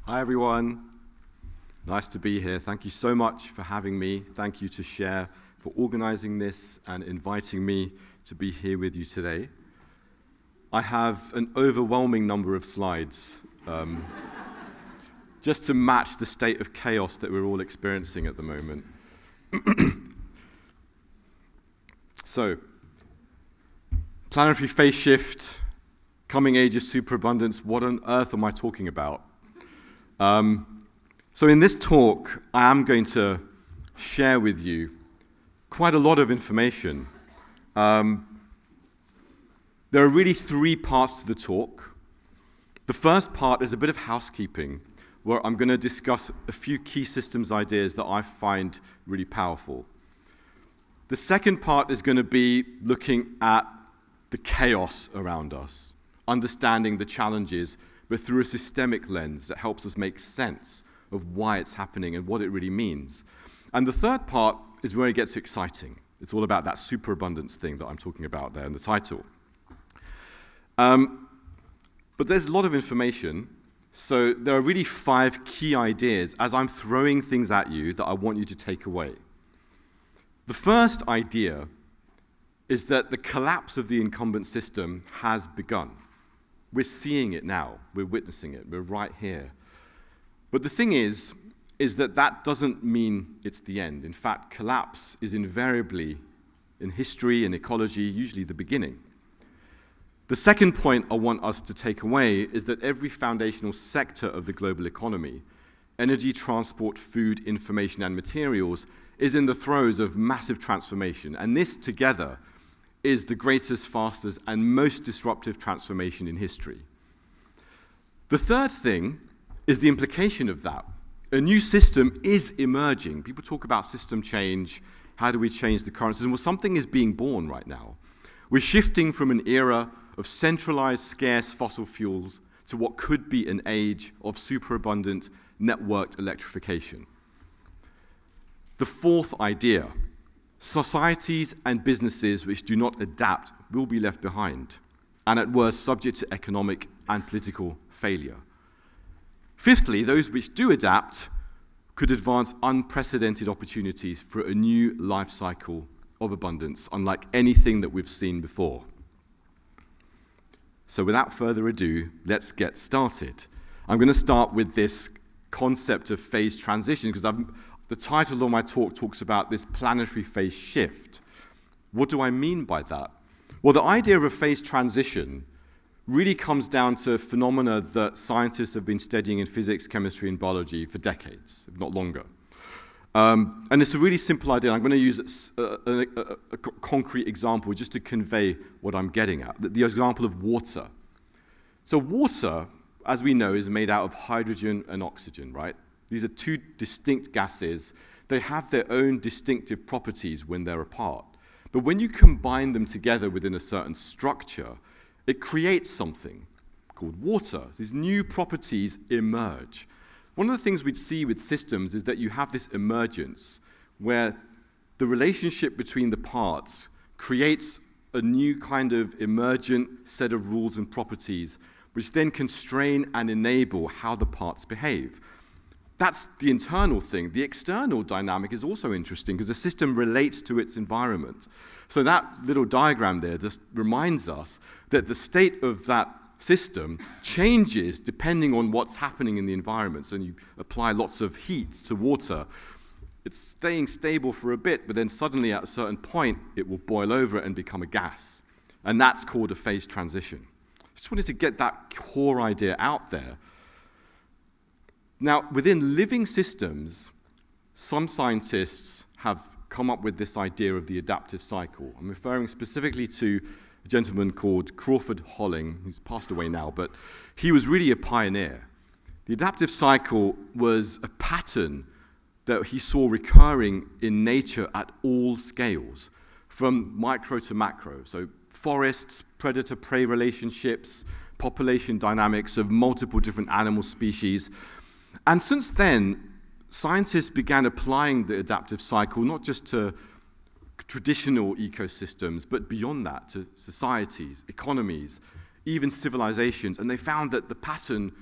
Hi everyone, nice to be here. Thank you so much for having me. Thank you to Share for organizing this and inviting me to be here with you today. I have an overwhelming number of slides just to match the state of chaos that we're all experiencing at the moment. So, Planetary Phase Shift, Coming Age of Superabundance, what on earth am I talking about? So in this talk, I am going to share with you quite a lot of information. There are really three parts to the talk. The first part is a bit of housekeeping, where I'm going to discuss a few key systems ideas that I find really powerful. The second part is going to be looking at the chaos around us, understanding the challenges, but through a systemic lens that helps us make sense of why it's happening and what it really means. And the third part is where it gets exciting. It's all about that superabundance thing that I'm talking about there in the title. But there's a lot of information, so there are really 5 key ideas as I'm throwing things at you that I want you to take away. The first idea is that the collapse of the incumbent system has begun. We're seeing it now. We're witnessing it. We're right here. But the thing is that doesn't mean it's the end. In fact, collapse is invariably, in history and ecology, usually the beginning. The second point I want us to take away is that every foundational sector of the global economy, energy, transport, food, information, and materials, is in the throes of massive transformation. And this together is the greatest, fastest, and most disruptive transformation in history. The third thing is the implication of that. A new system is emerging. People talk about system change. How do we change the current system? Well, something is being born right now. We're shifting from an era of centralized, scarce fossil fuels to what could be an age of superabundant, networked electrification. The fourth idea: societies and businesses which do not adapt will be left behind, and at worst subject to economic and political failure. Fifthly, those which do adapt could advance unprecedented opportunities for a new life cycle of abundance, unlike anything that we've seen before. So without further ado, let's get started. I'm going to start with this concept of phase transition, because the title of my talk talks about this planetary phase shift. What do I mean by that? Well, the idea of a phase transition really comes down to phenomena that scientists have been studying in physics, chemistry, and biology for decades, if not longer. And it's a really simple idea. I'm going to use a concrete example just to convey what I'm getting at, the example of water. So water, as we know, is made out of hydrogen and oxygen, right? These are 2 distinct gases. They have their own distinctive properties when they're apart. But when you combine them together within a certain structure, it creates something called water. These new properties emerge. One of the things we'd see with systems is that you have this emergence where the relationship between the parts creates a new kind of emergent set of rules and properties which then constrain and enable how the parts behave. That's the internal thing. The external dynamic is also interesting because the system relates to its environment. So that little diagram there just reminds us that the state of that system changes depending on what's happening in the environment. So you apply lots of heat to water. It's staying stable for a bit, but then suddenly at a certain point, it will boil over and become a gas. And that's called a phase transition. Just wanted to get that core idea out there. Now, within living systems, some scientists have come up with this idea of the adaptive cycle. I'm referring specifically to a gentleman called Crawford Holling, who's passed away now, but he was really a pioneer. The adaptive cycle was a pattern that he saw recurring in nature at all scales, from micro to macro. So forests, predator-prey relationships, population dynamics of multiple different animal species. And since then, scientists began applying the adaptive cycle not just to traditional ecosystems, but beyond that, to societies, economies, even civilizations. And they found that the pattern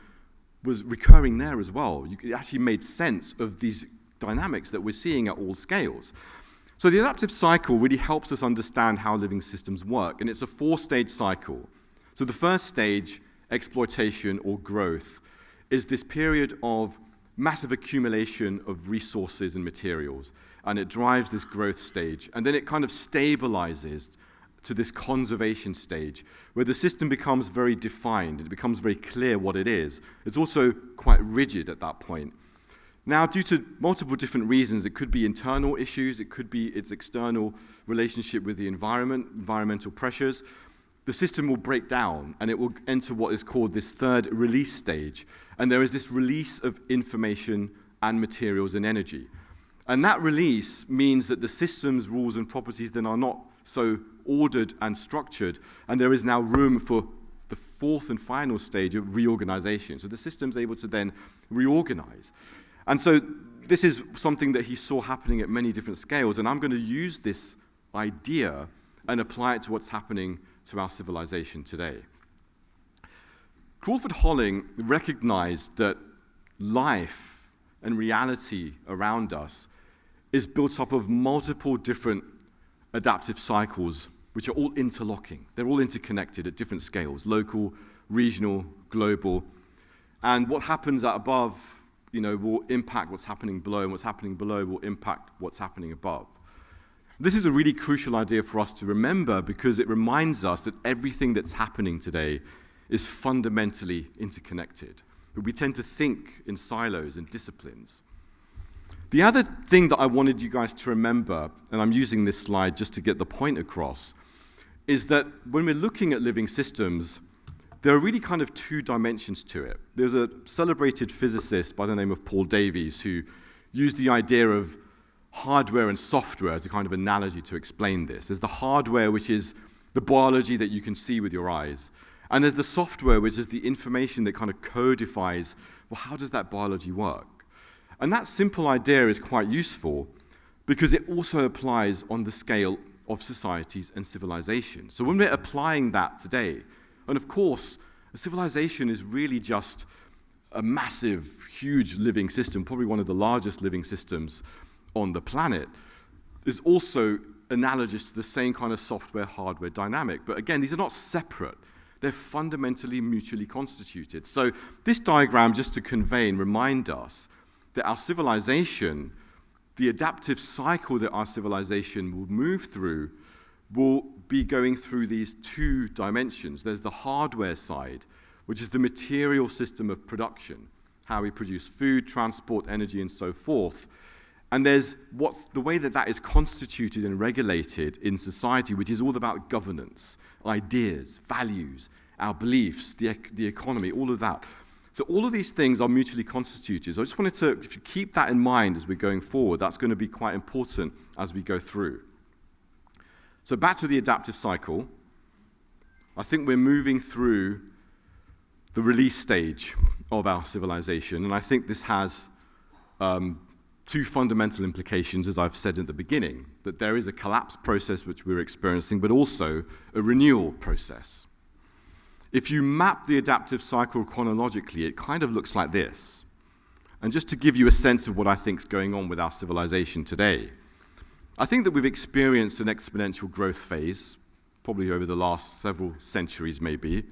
was recurring there as well. It actually made sense of these dynamics that we're seeing at all scales. So the adaptive cycle really helps us understand how living systems work, and it's a 4-stage cycle. So the first stage, exploitation or growth, is this period of massive accumulation of resources and materials, and it drives this growth stage, and then it kind of stabilizes to this conservation stage, where the system becomes very defined, it becomes very clear what it is. It's also quite rigid at that point. Now, due to multiple different reasons, it could be internal issues, it could be its external relationship with the environment, environmental pressures, the system will break down and it will enter what is called this third release stage. And there is this release of information and materials and energy. And that release means that the system's rules and properties then are not so ordered and structured, and there is now room for the fourth and final stage of reorganization. So the system's able to then reorganize. And so this is something that he saw happening at many different scales, and I'm going to use this idea and apply it to what's happening to our civilization today. Crawford Holling recognized that life and reality around us is built up of multiple different adaptive cycles, which are all interlocking. They're all interconnected at different scales, local, regional, global. And what happens at above, will impact what's happening below, and what's happening below will impact what's happening above. This is a really crucial idea for us to remember, because it reminds us that everything that's happening today is fundamentally interconnected. But we tend to think in silos and disciplines. The other thing that I wanted you guys to remember, and I'm using this slide just to get the point across, is that when we're looking at living systems, there are really kind of two dimensions to it. There's a celebrated physicist by the name of Paul Davies who used the idea of hardware and software as a kind of analogy to explain this. There's the hardware, which is the biology that you can see with your eyes. And there's the software, which is the information that kind of codifies, well, how does that biology work? And that simple idea is quite useful because it also applies on the scale of societies and civilization. So when we're applying that today, and of course, a civilization is really just a massive, huge living system, probably one of the largest living systems on the planet, is also analogous to the same kind of software-hardware dynamic. But again, these are not separate. They're fundamentally mutually constituted. So this diagram, just to convey and remind us that our civilization, the adaptive cycle that our civilization will move through, will be going through these two dimensions. There's the hardware side, which is the material system of production, how we produce food, transport, energy, and so forth. And there's the way that is constituted and regulated in society, which is all about governance, ideas, values, our beliefs, the economy, all of that. So all of these things are mutually constituted. So I just wanted to, if you keep that in mind as we're going forward, that's going to be quite important as we go through. So back to the adaptive cycle. I think we're moving through the release stage of our civilization, and I think this has two fundamental implications, as I've said at the beginning, that there is a collapse process which we're experiencing, but also a renewal process. If you map the adaptive cycle chronologically, it kind of looks like this. And just to give you a sense of what I think is going on with our civilization today, I think that we've experienced an exponential growth phase, probably over the last several centuries maybe,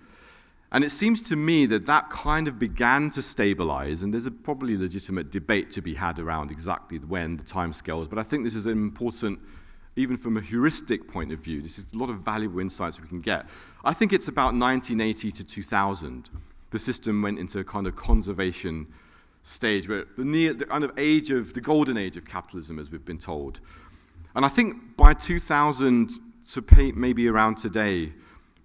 and it seems to me that kind of began to stabilize, and there's a probably legitimate debate to be had around exactly when, the timescales, but I think this is important, even from a heuristic point of view. This is a lot of valuable insights we can get. I think it's about 1980 to 2000. The system went into a kind of conservation stage, where the kind of the golden age of capitalism, as we've been told. And I think by 2000 to maybe around today,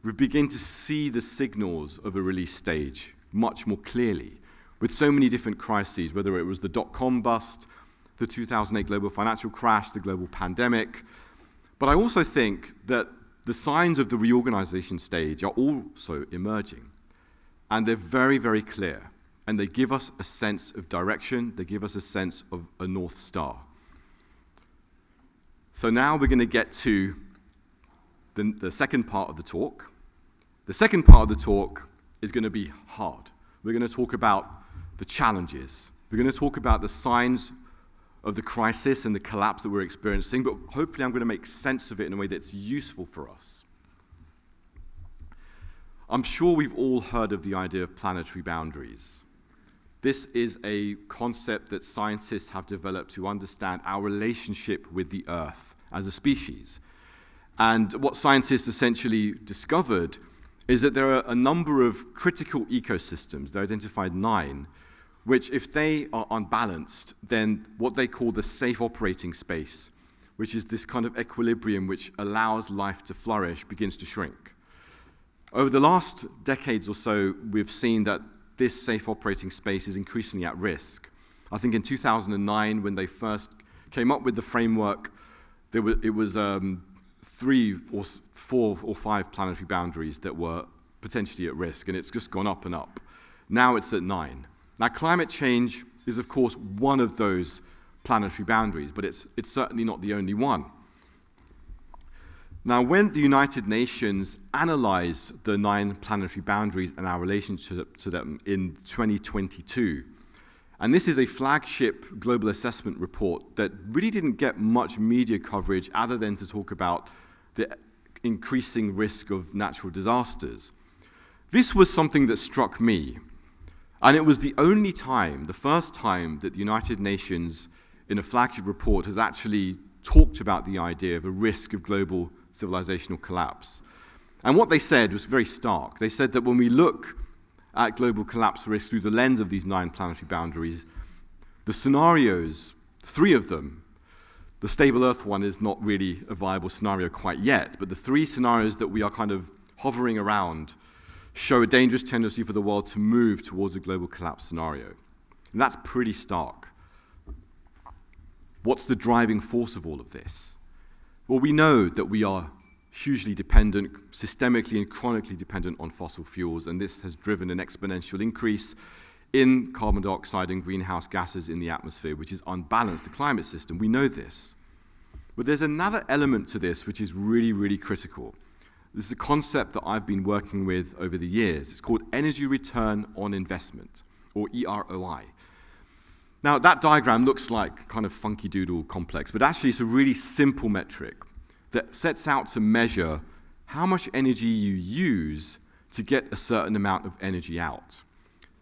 we begin to see the signals of a release stage much more clearly, with so many different crises, whether it was the dot-com bust, the 2008 global financial crash, the global pandemic. But I also think that the signs of the reorganization stage are also emerging. And they're very, very clear. And they give us a sense of direction. They give us a sense of a North Star. So now we're going to get to the second part of the talk. The second part of the talk is going to be hard. We're going to talk about the challenges. We're going to talk about the signs of the crisis and the collapse that we're experiencing, but hopefully I'm going to make sense of it in a way that's useful for us. I'm sure we've all heard of the idea of planetary boundaries. This is a concept that scientists have developed to understand our relationship with the Earth as a species. And what scientists essentially discovered is that there are a number of critical ecosystems, they identified 9, which if they are unbalanced, then what they call the safe operating space, which is this kind of equilibrium which allows life to flourish, begins to shrink. Over the last decades or so, we've seen that this safe operating space is increasingly at risk. I think in 2009, when they first came up with the framework, it was 3 or 4 or 5 planetary boundaries that were potentially at risk, and it's just gone up and up. Now it's at 9. Now, climate change is, of course, one of those planetary boundaries, but it's certainly not the only one. Now, when the United Nations analyzed the 9 planetary boundaries and our relationship to them in 2022, and this is a flagship global assessment report that really didn't get much media coverage other than to talk about the increasing risk of natural disasters. This was something that struck me, and it was the first time that the United Nations in a flagship report has actually talked about the idea of a risk of global civilizational collapse. And what they said was very stark. They said that when we look at global collapse risk through the lens of these 9 planetary boundaries, the scenarios, 3 of them, the stable Earth one is not really a viable scenario quite yet, but the 3 scenarios that we are kind of hovering around show a dangerous tendency for the world to move towards a global collapse scenario. And that's pretty stark. What's the driving force of all of this? Well, we know that we are hugely dependent, systemically and chronically dependent on fossil fuels, and this has driven an exponential increase in carbon dioxide and greenhouse gases in the atmosphere, which has unbalanced the climate system. We know this. But there's another element to this which is really, really critical. This is a concept that I've been working with over the years. It's called energy return on investment, or EROI. Now, that diagram looks like kind of funky doodle complex, but actually it's a really simple metric that sets out to measure how much energy you use to get a certain amount of energy out.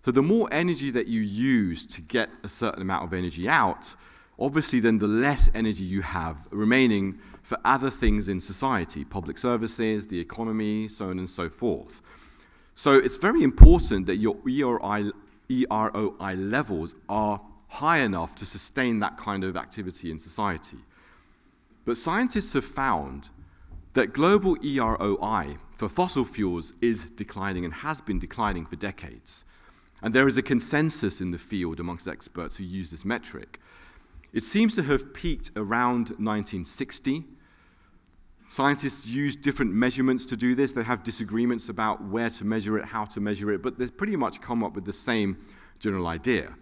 So the more energy that you use to get a certain amount of energy out, obviously then the less energy you have remaining for other things in society, public services, the economy, so on and so forth. So it's very important that your EROI levels are high enough to sustain that kind of activity in society. But scientists have found that global EROI for fossil fuels is declining and has been declining for decades. And there is a consensus in the field amongst experts who use this metric. It seems to have peaked around 1960. Scientists use different measurements to do this. They have disagreements about where to measure it, how to measure it, but they've pretty much come up with the same general idea.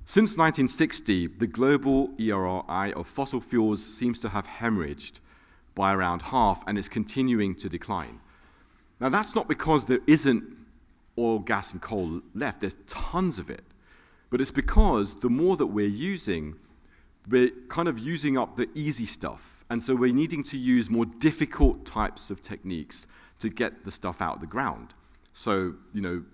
Since 1960, the global EROI of fossil fuels seems to have hemorrhaged by around half and is continuing to decline. Now, that's not because there isn't oil, gas, and coal left. There's tons of it. But it's because the more that we're kind of using up the easy stuff. And so we're needing to use more difficult types of techniques to get the stuff out of the ground. So,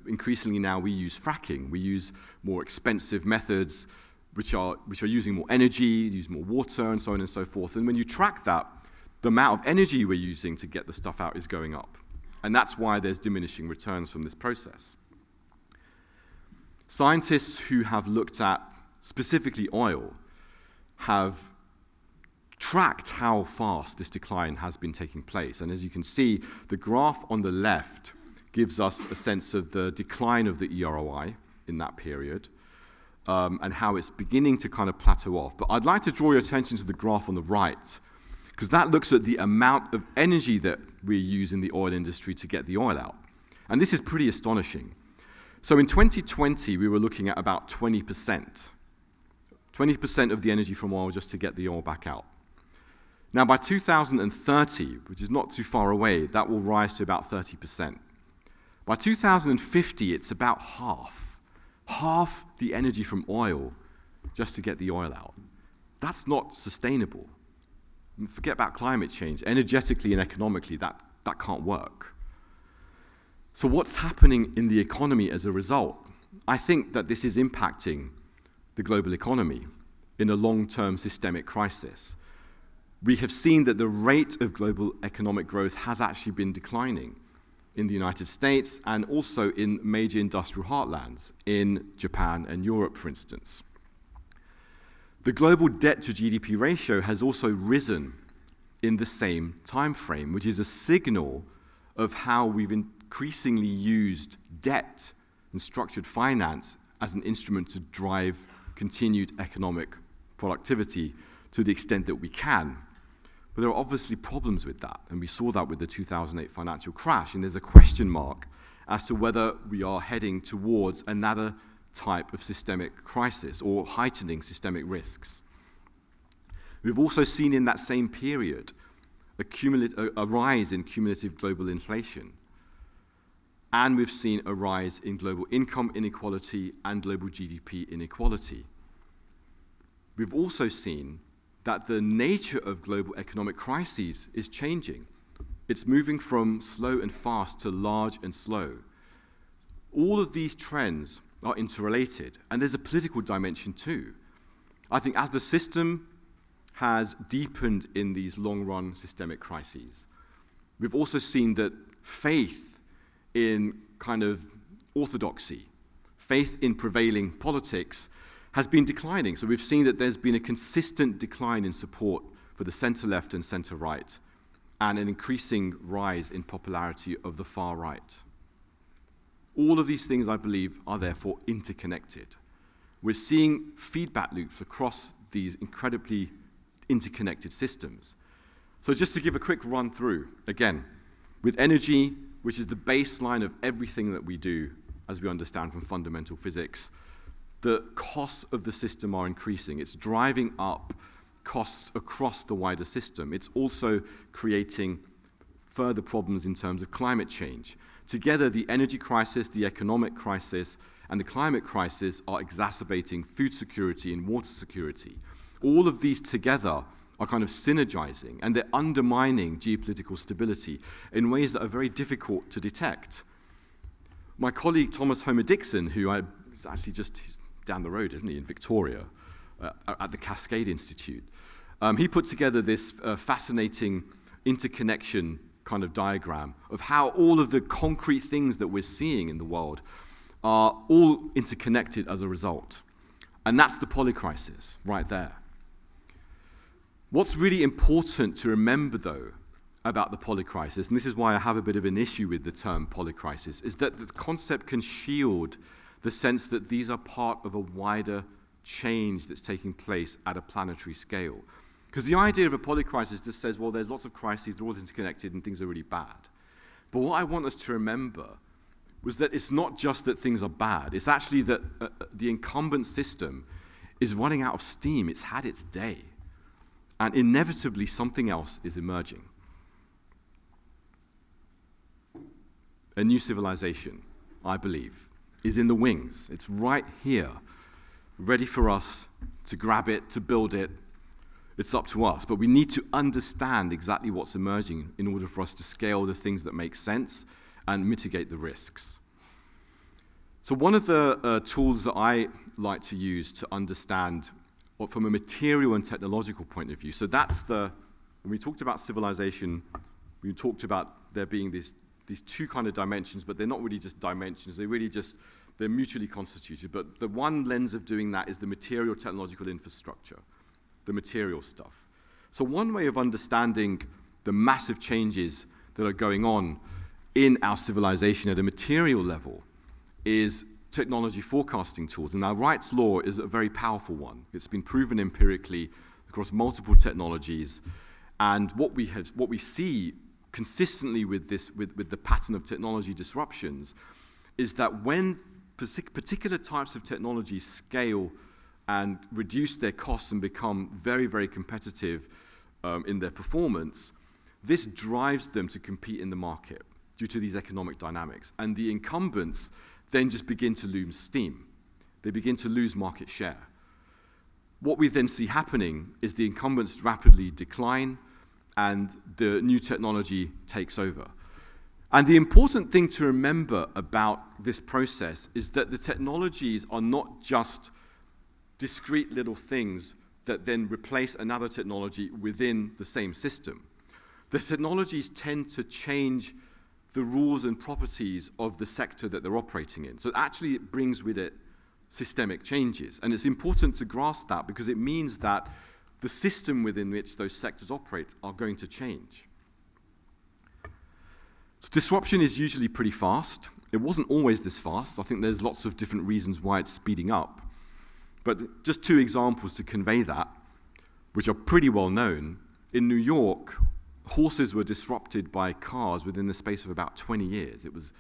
increasingly now we use fracking. We use more expensive methods which are using more energy, use more water, and so on and so forth. And when you track that, the amount of energy we're using to get the stuff out is going up. And that's why there's diminishing returns from this process. Scientists who have looked at specifically oil have tracked how fast this decline has been taking place. And as you can see, the graph on the left gives us a sense of the decline of the EROI in that period and how it's beginning to kind of plateau off. But I'd like to draw your attention to the graph on the right, because that looks at the amount of energy that we use in the oil industry to get the oil out. And this is pretty astonishing. So in 2020, we were looking at about 20%. 20% of the energy from oil just to get the oil back out. Now, by 2030, which is not too far away, that will rise to about 30%. By 2050, it's about half. half the energy from oil just to get the oil out. That's not sustainable. Forget about climate change. Energetically and economically, that can't work. So what's happening in the economy as a result? I think that this is impacting the global economy in a long-term systemic crisis. We have seen that the rate of global economic growth has actually been declining in the United States and also in major industrial heartlands, in Japan and Europe, for instance. The global debt to GDP ratio has also risen in the same time frame, which is a signal of how we've increasingly used debt and structured finance as an instrument to drive continued economic productivity to the extent that we can. But there are obviously problems with that, and we saw that with the 2008 financial crash, and there's a question mark as to whether we are heading towards another type of systemic crisis or heightening systemic risks. We've also seen in that same period a rise in cumulative global inflation, and we've seen a rise in global income inequality and global GDP inequality. We've also seen that the nature of global economic crises is changing. It's moving from slow and fast to large and slow. All of these trends are interrelated, and there's a political dimension too. I think as the system has deepened in these long-run systemic crises, we've also seen that faith in kind of orthodoxy, faith in prevailing politics has been declining. So we've seen that there's been a consistent decline in support for the center-left and center-right, and an increasing rise in popularity of the far right. All of these things, I believe, are therefore interconnected. We're seeing feedback loops across these incredibly interconnected systems. So just to give a quick run through, again, with energy, which is the baseline of everything that we do, as we understand from fundamental physics, the costs of the system are increasing. It's driving up costs across the wider system. It's also creating further problems in terms of climate change. Together, the energy crisis, the economic crisis, and the climate crisis are exacerbating food security and water security. All of these together are kind of synergizing, and they're undermining geopolitical stability in ways that are very difficult to detect. My colleague Thomas Homer-Dixon, who is actually just down the road, isn't he, in Victoria, at the Cascade Institute, he put together this fascinating interconnection kind of diagram of how all of the concrete things that we're seeing in the world are all interconnected as a result. And that's the polycrisis right there. What's really important to remember, though, about the polycrisis, and this is why I have a bit of an issue with the term polycrisis, is that the concept can shield the sense that these are part of a wider change that's taking place at a planetary scale. Because the idea of a polycrisis just says, well, there's lots of crises, they're all interconnected, and things are really bad. But what I want us to remember was that it's not just that things are bad, it's actually that the incumbent system is running out of steam, it's had its day. And inevitably, something else is emerging. A new civilization, I believe, is in the wings. It's right here, ready for us to grab it, to build it. It's up to us. But we need to understand exactly what's emerging in order for us to scale the things that make sense and mitigate the risks. So one of the tools that I like to use to understand from a material and technological point of view, so that's when we talked about civilization, we talked about there being these two kind of dimensions, but they're not really just dimensions, they're mutually constituted. But the one lens of doing that is the material technological infrastructure, the material stuff. So one way of understanding the massive changes that are going on in our civilization at a material level is technology forecasting tools. And now Wright's law is a very powerful one. It's been proven empirically across multiple technologies. And what we see consistently with the pattern of technology disruptions is that when particular types of technology scale and reduce their costs and become very, very competitive in their performance, this drives them to compete in the market due to these economic dynamics. And the incumbents then just begin to lose steam. they begin to lose market share. What we then see happening is the incumbents rapidly decline and the new technology takes over. And the important thing to remember about this process is that the technologies are not just discrete little things that then replace another technology within the same system. The technologies tend to change the rules and properties of the sector that they're operating in. So actually it brings with it systemic changes. And it's important to grasp that because it means that the system within which those sectors operate are going to change. So disruption is usually pretty fast. It wasn't always this fast. I think there's lots of different reasons why it's speeding up. But just two examples to convey that, which are pretty well known. In New York, horses were disrupted by cars within the space of about 20 years. It was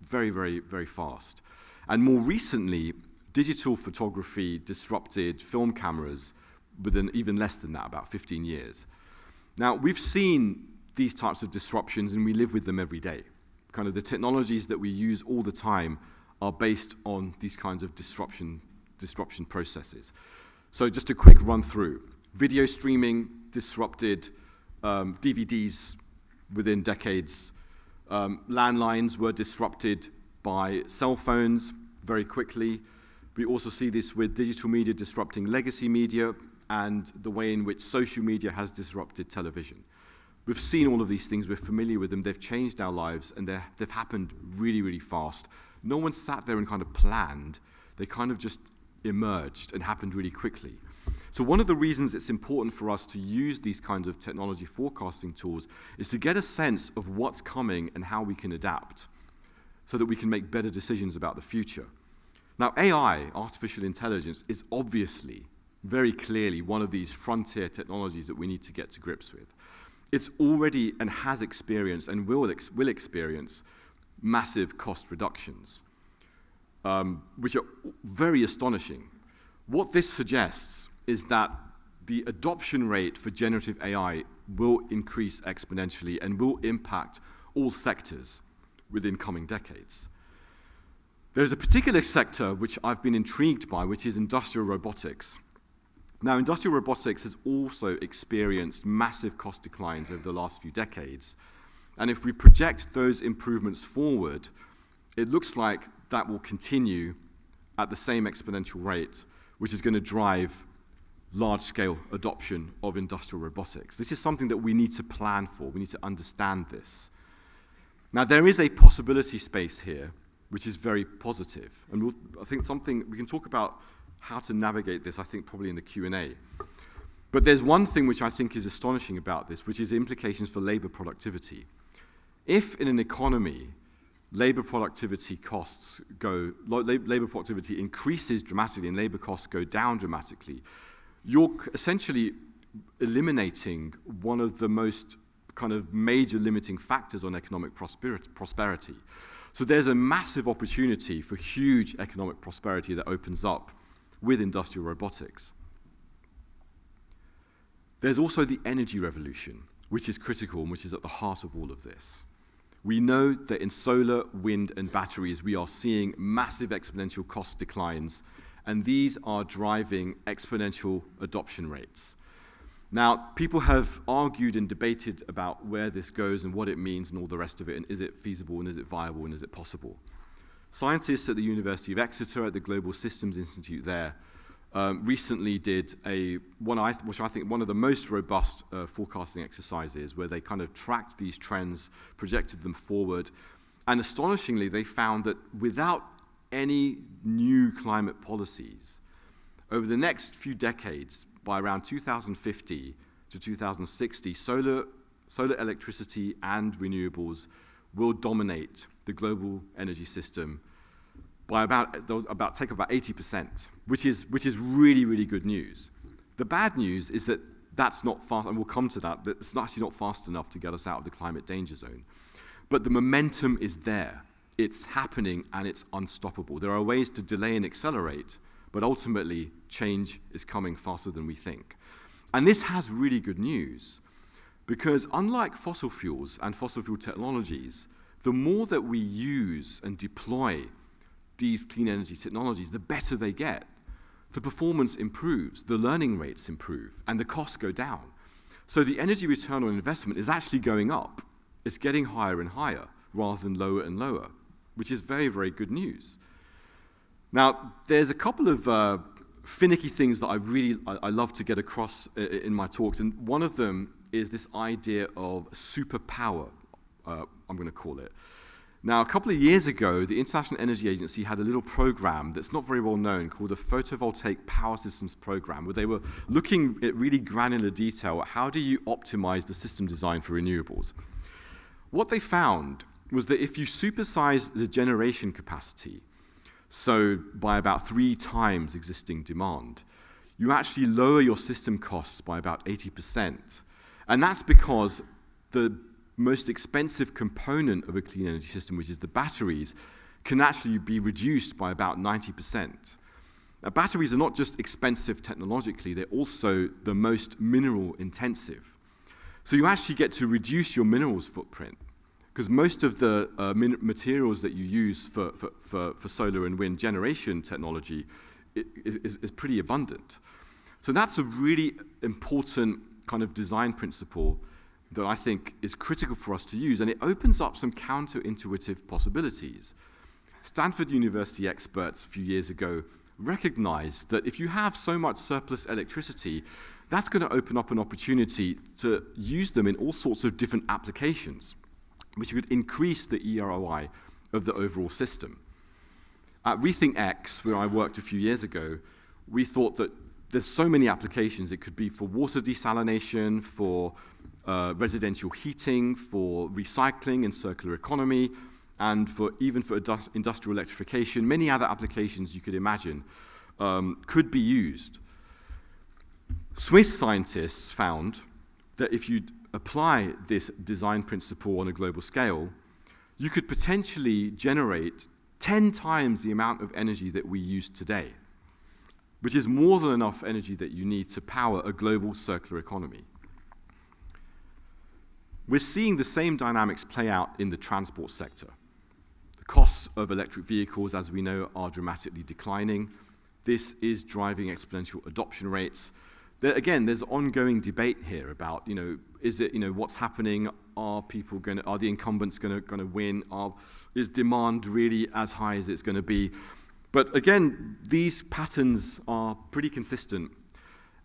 very, very, very fast. And more recently, digital photography disrupted film cameras within even less than that, about 15 years. Now, we've seen these types of disruptions and we live with them every day. Kind of the technologies that we use all the time are based on these kinds of disruption processes. So just a quick run through. Video streaming disrupted DVDs within decades. Landlines were disrupted by cell phones very quickly. We also see this with digital media disrupting legacy media and the way in which social media has disrupted television. We've seen all of these things, we're familiar with them, they've changed our lives, and they've happened really, really fast. No one sat there and kind of planned. They kind of just emerged and happened really quickly. So one of the reasons it's important for us to use these kinds of technology forecasting tools is to get a sense of what's coming and how we can adapt so that we can make better decisions about the future. Now, AI, artificial intelligence, is obviously, very clearly, one of these frontier technologies that we need to get to grips with. It's already and has experienced and will experience massive cost reductions, which are very astonishing. What this suggests is that the adoption rate for generative AI will increase exponentially and will impact all sectors within coming decades. There's a particular sector which I've been intrigued by, which is industrial robotics. Now, industrial robotics has also experienced massive cost declines over the last few decades. And if we project those improvements forward, it looks like that will continue at the same exponential rate, which is going to drive large-scale adoption of industrial robotics. This is something that we need to plan for. We need to understand this. Now, there is a possibility space here, which is very positive. And I think something we can talk about how to navigate this, I think, probably in the Q&A. But there's one thing which I think is astonishing about this, which is implications for labor productivity. If in an economy, labor productivity increases dramatically and labor costs go down dramatically, you're essentially eliminating one of the most kind of major limiting factors on economic prosperity. So there's a massive opportunity for huge economic prosperity that opens up with industrial robotics. There's also the energy revolution, which is critical and which is at the heart of all of this. We know that in solar, wind, and batteries, we are seeing massive exponential cost declines, and these are driving exponential adoption rates. Now, people have argued and debated about where this goes and what it means and all the rest of it, and is it feasible, and is it viable, and is it possible? Scientists at the University of Exeter at the Global Systems Institute there recently did which I think one of the most robust forecasting exercises, where they kind of tracked these trends, projected them forward, and astonishingly they found that without any new climate policies, over the next few decades, by around 2050 to 2060, solar electricity and renewables will dominate the global energy system by take about 80%, which is really, really good news. The bad news is that that's not fast, and we'll come to that, but it's actually not fast enough to get us out of the climate danger zone. But the momentum is there. It's happening, and it's unstoppable. There are ways to delay and accelerate, but ultimately, change is coming faster than we think. And this has really good news, because unlike fossil fuels and fossil fuel technologies, the more that we use and deploy these clean energy technologies, the better they get. The performance improves, the learning rates improve, and the costs go down. So the energy return on investment is actually going up. It's getting higher and higher rather than lower and lower, which is very, very good news. Now, there's a couple of finicky things that I love to get across in my talks, and one of them is this idea of superpower, I'm going to call it. Now, a couple of years ago, the International Energy Agency had a little program that's not very well known called the Photovoltaic Power Systems Program, where they were looking at really granular detail at how do you optimize the system design for renewables. What they found was that if you supersize the generation capacity, so by about 3 times existing demand, you actually lower your system costs by about 80%. And that's because the most expensive component of a clean energy system, which is the batteries, can actually be reduced by about 90%. Now, batteries are not just expensive technologically, they're also the most mineral intensive. So you actually get to reduce your minerals footprint, because most of the materials that you use for solar and wind generation technology is pretty abundant. So that's a really important kind of design principle that I think is critical for us to use, and it opens up some counterintuitive possibilities. Stanford University experts a few years ago recognized that if you have so much surplus electricity, that's going to open up an opportunity to use them in all sorts of different applications, which could increase the EROI of the overall system. At Rethink X, where I worked a few years ago, we thought that there's so many applications. It could be for water desalination, for residential heating, for recycling and circular economy, and even for industrial electrification. Many other applications you could imagine could be used. Swiss scientists found that if you apply this design principle on a global scale, you could potentially generate 10 times the amount of energy that we use today, which is more than enough energy that you need to power a global circular economy. We're seeing the same dynamics play out in the transport sector. The costs of electric vehicles, as we know, are dramatically declining. This is driving exponential adoption rates. Again, there's ongoing debate here about, is it, what's happening? Are the incumbents going to win? Is demand really as high as it's going to be? But again, these patterns are pretty consistent.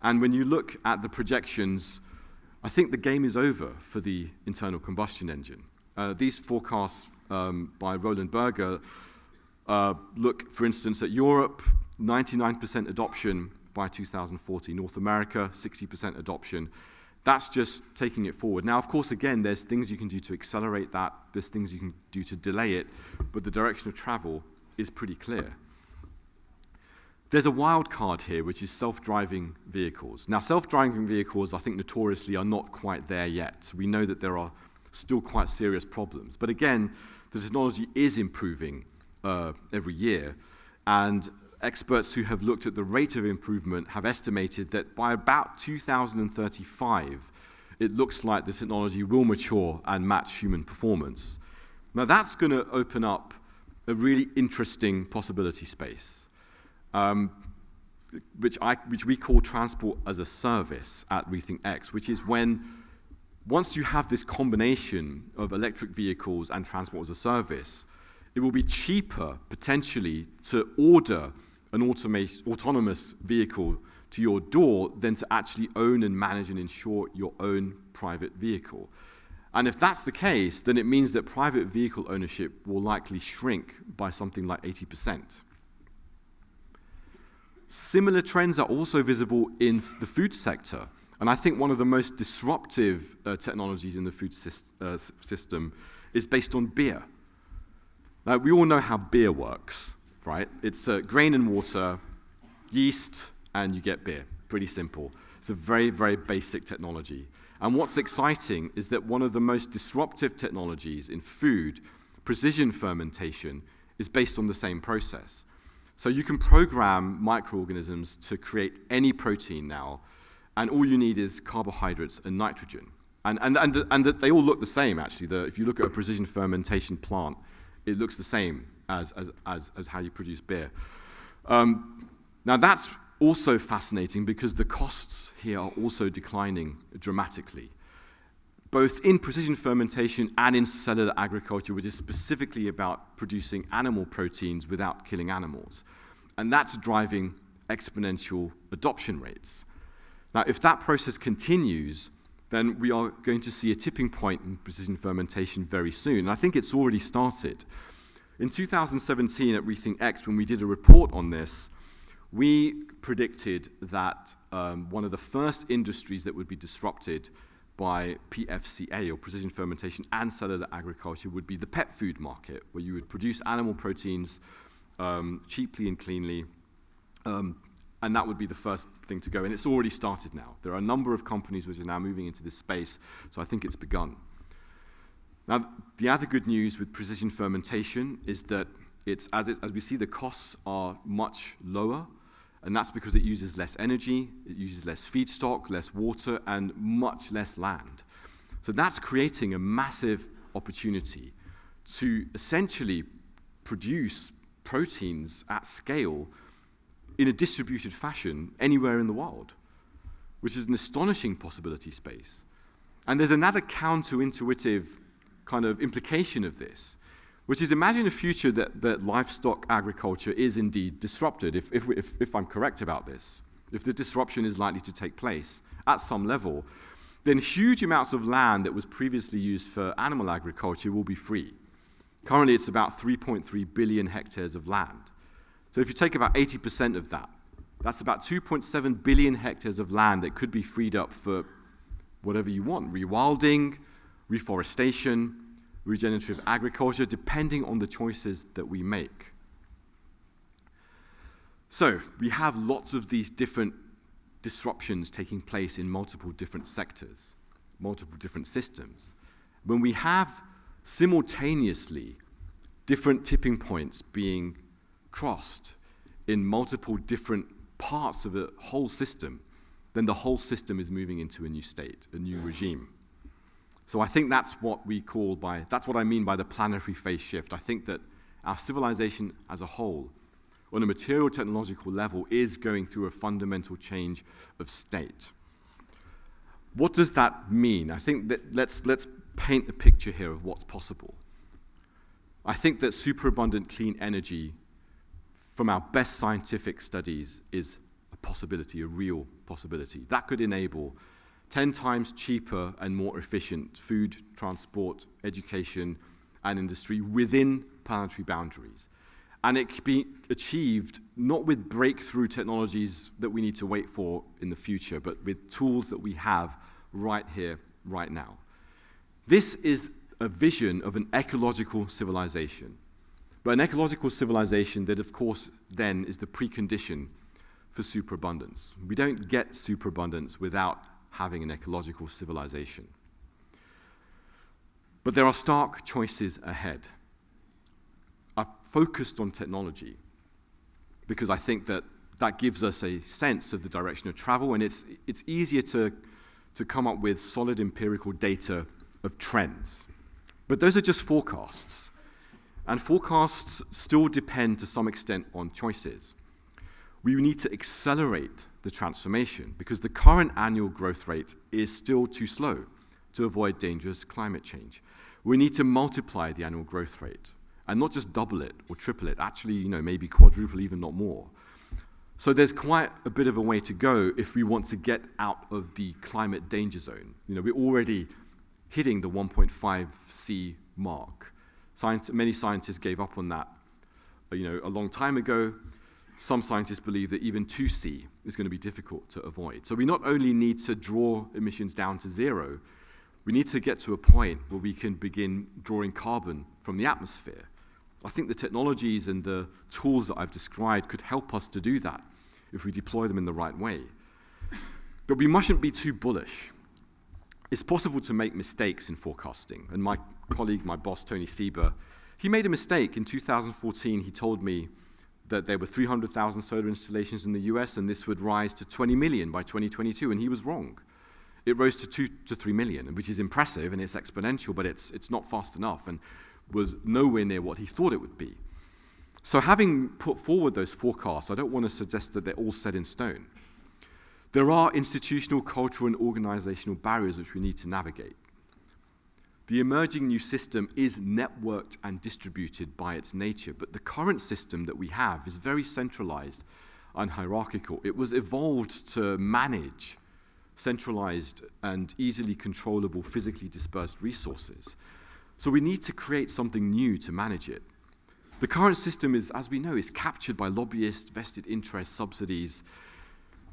And when you look at the projections, I think the game is over for the internal combustion engine. These forecasts by Roland Berger look, for instance, at Europe, 99% adoption by 2040. North America, 60% adoption. That's just taking it forward. Now, of course, again, there's things you can do to accelerate that. There's things you can do to delay it. But the direction of travel is pretty clear. There's a wild card here, which is self-driving vehicles. Now, self-driving vehicles, I think, notoriously are not quite there yet. We know that there are still quite serious problems. But again, the technology is improving every year. And experts who have looked at the rate of improvement have estimated that by about 2035, it looks like the technology will mature and match human performance. Now, that's going to open up a really interesting possibility space. Which we call transport as a service at Rethink X, which is once you have this combination of electric vehicles and transport as a service, it will be cheaper, potentially, to order an autonomous vehicle to your door than to actually own and manage and insure your own private vehicle. And if that's the case, then it means that private vehicle ownership will likely shrink by something like 80%. Similar trends are also visible in the food sector. And I think one of the most disruptive technologies in the food system is based on beer. Now, we all know how beer works, right? It's grain and water, yeast, and you get beer. Pretty simple. It's a very, very basic technology. And what's exciting is that one of the most disruptive technologies in food, precision fermentation, is based on the same process. So you can program microorganisms to create any protein now, and all you need is carbohydrates and nitrogen. And they all look the same, actually. If you look at a precision fermentation plant, it looks the same. as how you produce beer. Now that's also fascinating because the costs here are also declining dramatically, both in precision fermentation and in cellular agriculture, which is specifically about producing animal proteins without killing animals. And that's driving exponential adoption rates. Now, if that process continues, then we are going to see a tipping point in precision fermentation very soon. And I think it's already started. In 2017 at Rethink X, when we did a report on this, we predicted that one of the first industries that would be disrupted by PFCA, or precision fermentation, and cellular agriculture would be the pet food market, where you would produce animal proteins cheaply and cleanly, and that would be the first thing to go. And it's already started now. There are a number of companies which are now moving into this space, so I think it's begun. Now, the other good news with precision fermentation is that as we see, the costs are much lower, and that's because it uses less energy, it uses less feedstock, less water, and much less land. So that's creating a massive opportunity to essentially produce proteins at scale in a distributed fashion anywhere in the world, which is an astonishing possibility space. And there's another counterintuitive kind of implication of this, which is, imagine a future that livestock agriculture is indeed disrupted, if I'm correct about this. If the disruption is likely to take place at some level, then huge amounts of land that was previously used for animal agriculture will be free. Currently, it's about 3.3 billion hectares of land. So if you take about 80% of that, that's about 2.7 billion hectares of land that could be freed up for whatever you want: rewilding, reforestation, regenerative agriculture, depending on the choices that we make. So we have lots of these different disruptions taking place in multiple different sectors, multiple different systems. When we have simultaneously different tipping points being crossed in multiple different parts of a whole system, then the whole system is moving into a new state, a new regime. So I think that's what I mean by the planetary phase shift. I think that our civilization as a whole, on a material technological level, is going through a fundamental change of state. What does that mean? I think that let's paint a picture here of what's possible. I think that superabundant clean energy, from our best scientific studies, is a possibility, a real possibility. That could enable 10 times cheaper and more efficient food, transport, education, and industry within planetary boundaries. And it can be achieved not with breakthrough technologies that we need to wait for in the future, but with tools that we have right here, right now. This is a vision of an ecological civilization. But an ecological civilization that, of course, then is the precondition for superabundance. We don't get superabundance without having an ecological civilization. But there are stark choices ahead. I've focused on technology because I think that gives us a sense of the direction of travel, and it's easier to come up with solid empirical data of trends. But those are just forecasts. And forecasts still depend to some extent on choices. We need to accelerate the transformation because the current annual growth rate is still too slow to avoid dangerous climate change. We need to multiply the annual growth rate and not just double it or triple it, actually, maybe quadruple, even not more. So there's quite a bit of a way to go if we want to get out of the climate danger zone. We're already hitting the 1.5C mark. Many scientists gave up on that, a long time ago. Some scientists believe that even 2C is going to be difficult to avoid. So we not only need to draw emissions down to zero, we need to get to a point where we can begin drawing carbon from the atmosphere. I think the technologies and the tools that I've described could help us to do that if we deploy them in the right way. But we mustn't be too bullish. It's possible to make mistakes in forecasting. And my colleague, my boss, Tony Sieber, he made a mistake. In 2014, he told me that there were 300,000 solar installations in the US, and this would rise to 20 million by 2022, and he was wrong. It rose to 2 to 3 million, which is impressive, and it's exponential, but it's not fast enough, and was nowhere near what he thought it would be. So having put forward those forecasts, I don't want to suggest that they're all set in stone. There are institutional, cultural, and organizational barriers which we need to navigate. The emerging new system is networked and distributed by its nature, but the current system that we have is very centralized and hierarchical. It was evolved to manage centralized and easily controllable, physically dispersed resources. So we need to create something new to manage it. The current system is, as we know, is captured by lobbyists, vested interests, subsidies.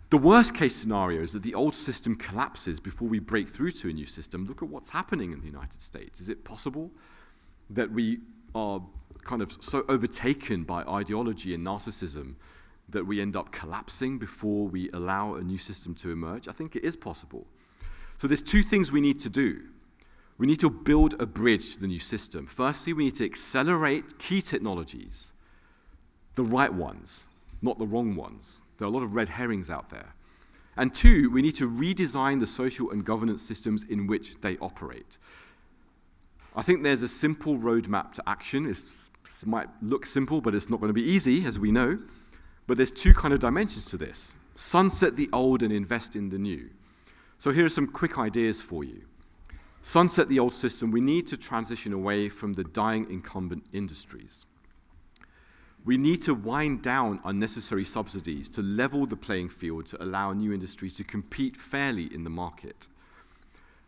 The worst case scenario is that the old system collapses before we break through to a new system. Look at what's happening in the United States. Is it possible that we are kind of so overtaken by ideology and narcissism that we end up collapsing before we allow a new system to emerge? I think it is possible. So there's two things we need to do. We need to build a bridge to the new system. Firstly, we need to accelerate key technologies, the right ones, not the wrong ones. There are a lot of red herrings out there. And two, we need to redesign the social and governance systems in which they operate. I think there's a simple roadmap to action. It might look simple, but it's not going to be easy, as we know. But there's two kind of dimensions to this. Sunset the old and invest in the new. So here are some quick ideas for you. Sunset the old system. We need to transition away from the dying incumbent industries. We need to wind down unnecessary subsidies to level the playing field to allow new industries to compete fairly in the market.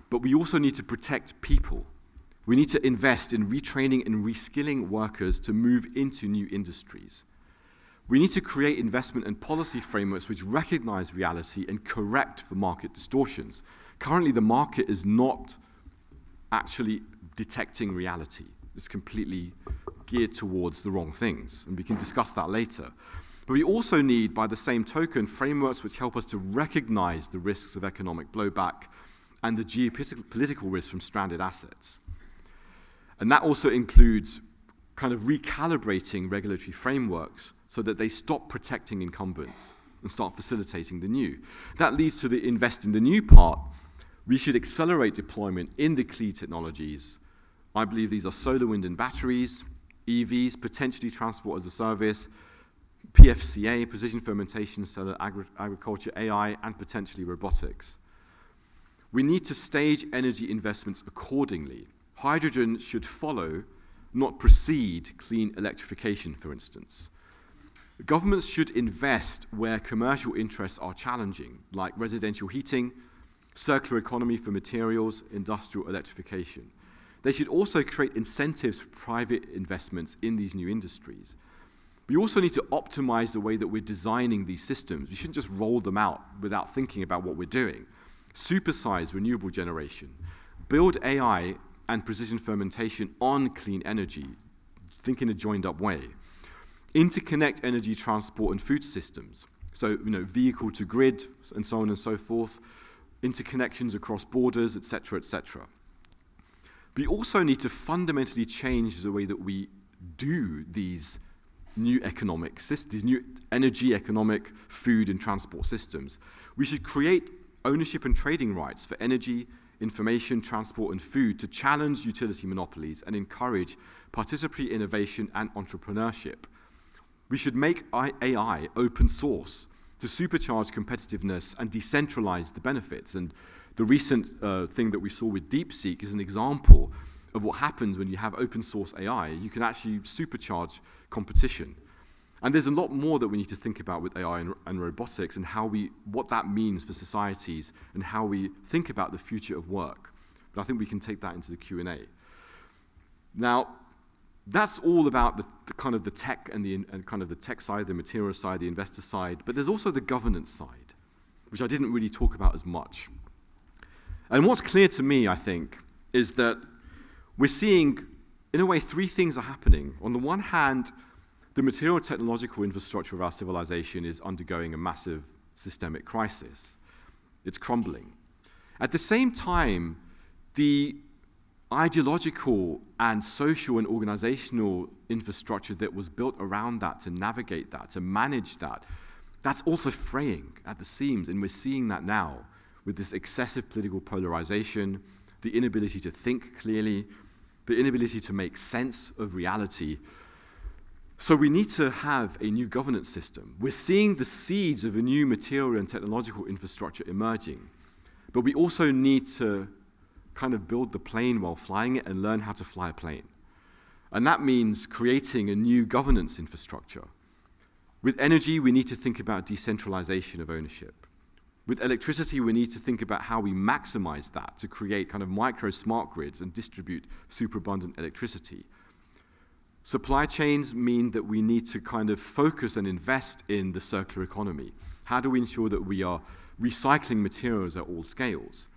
But we also need to protect people. We need to invest in retraining and reskilling workers to move into new industries. We need to create investment and policy frameworks which recognize reality and correct for market distortions. Currently, the market is not actually detecting reality. It's completely geared towards the wrong things, and we can discuss that later. But we also need, by the same token, frameworks which help us to recognize the risks of economic blowback and the geopolitical risks from stranded assets. And that also includes kind of recalibrating regulatory frameworks so that they stop protecting incumbents and start facilitating the new. That leads to the invest in the new part. We should accelerate deployment in the key technologies. I believe these are solar, wind, and batteries, EVs, potentially transport as a service, PFCA, precision fermentation, solar agriculture, AI, and potentially robotics. We need to stage energy investments accordingly. Hydrogen should follow, not precede, clean electrification, for instance. Governments should invest where commercial interests are challenging, like residential heating, circular economy for materials, industrial electrification. They should also create incentives for private investments in these new industries. We also need to optimize the way that we're designing these systems. We shouldn't just roll them out without thinking about what we're doing. Supersize renewable generation. Build AI and precision fermentation on clean energy. Think in a joined-up way. Interconnect energy, transport, and food systems. So, vehicle to grid, and so on and so forth. Interconnections across borders, etc., etc. We also need to fundamentally change the way that we do these new economic systems, these new energy, economic, food, and transport systems. We should create ownership and trading rights for energy, information, transport, and food to challenge utility monopolies and encourage participatory innovation and entrepreneurship. We should make AI open source to supercharge competitiveness and decentralize the benefits. And the recent thing that we saw with DeepSeek is an example of what happens when you have open source AI. You can actually supercharge competition. And there's a lot more that we need to think about with AI and robotics and what that means for societies and how we think about the future of work. But I think we can take that into the Q&A. Now, that's all about the kind of the tech and kind of the tech side, the material side, the investor side. But there's also the governance side, which I didn't really talk about as much. And what's clear to me, I think, is that we're seeing, in a way, three things are happening. On the one hand, the material technological infrastructure of our civilization is undergoing a massive systemic crisis. It's crumbling. At the same time, the ideological and social and organizational infrastructure that was built around that to navigate that, to manage that, that's also fraying at the seams, and we're seeing that now with this excessive political polarization, the inability to think clearly, the inability to make sense of reality. So we need to have a new governance system. We're seeing the seeds of a new material and technological infrastructure emerging, but we also need to kind of build the plane while flying it and learn how to fly a plane. And that means creating a new governance infrastructure. With energy, we need to think about decentralization of ownership. With electricity, we need to think about how we maximize that to create kind of micro smart grids and distribute superabundant electricity. Supply chains mean that we need to kind of focus and invest in the circular economy. How do we ensure that we are recycling materials at all scales?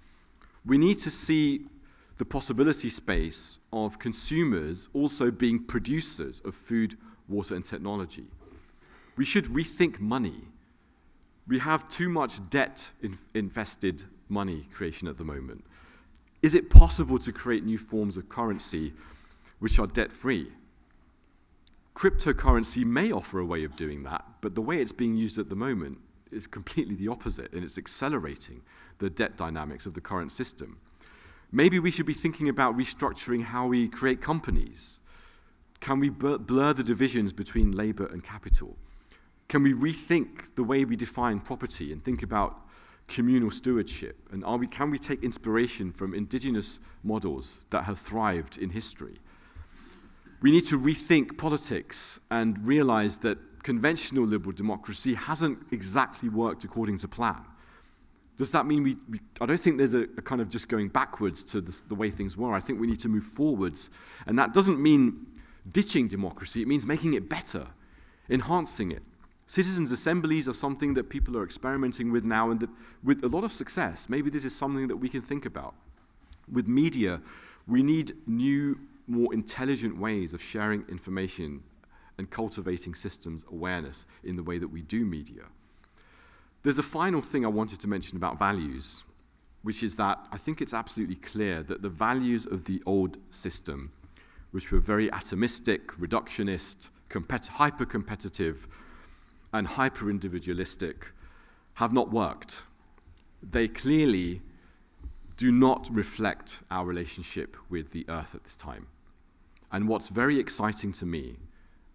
We need to see the possibility space of consumers also being producers of food, water, and technology. We should rethink money. We have too much debt invested money creation at the moment. Is it possible to create new forms of currency which are debt-free? Cryptocurrency may offer a way of doing that, but the way it's being used at the moment is completely the opposite, and it's accelerating the debt dynamics of the current system. Maybe we should be thinking about restructuring how we create companies. Can we blur the divisions between labor and capital? Can we rethink the way we define property and think about communal stewardship? And can we take inspiration from indigenous models that have thrived in history? We need to rethink politics and realize that conventional liberal democracy hasn't exactly worked according to plan. Does that mean I don't think there's a kind of just going backwards to the way things were. I think we need to move forwards. And that doesn't mean ditching democracy. It means making it better, enhancing it. Citizens' assemblies are something that people are experimenting with now, and with a lot of success. Maybe this is something that we can think about. With media, we need new, more intelligent ways of sharing information and cultivating systems awareness in the way that we do media. There's a final thing I wanted to mention about values, which is that I think it's absolutely clear that the values of the old system, which were very atomistic, reductionist, hyper-competitive, and hyper-individualistic, have not worked. They clearly do not reflect our relationship with the Earth at this time. And what's very exciting to me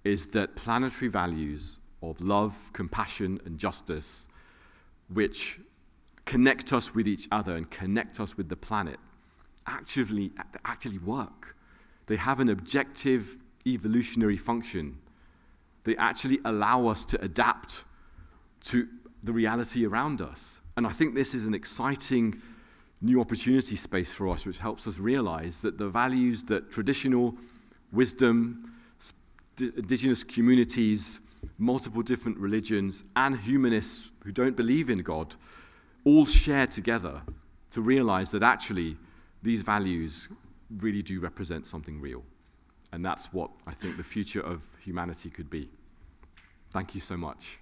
is that planetary values of love, compassion, and justice, which connect us with each other and connect us with the planet, actually work. They have an objective evolutionary function. They actually allow us to adapt to the reality around us. And I think this is an exciting new opportunity space for us, which helps us realize that the values that traditional wisdom, indigenous communities, multiple different religions, and humanists who don't believe in God all share together to realize that actually these values really do represent something real. And that's what I think the future of humanity could be. Thank you so much.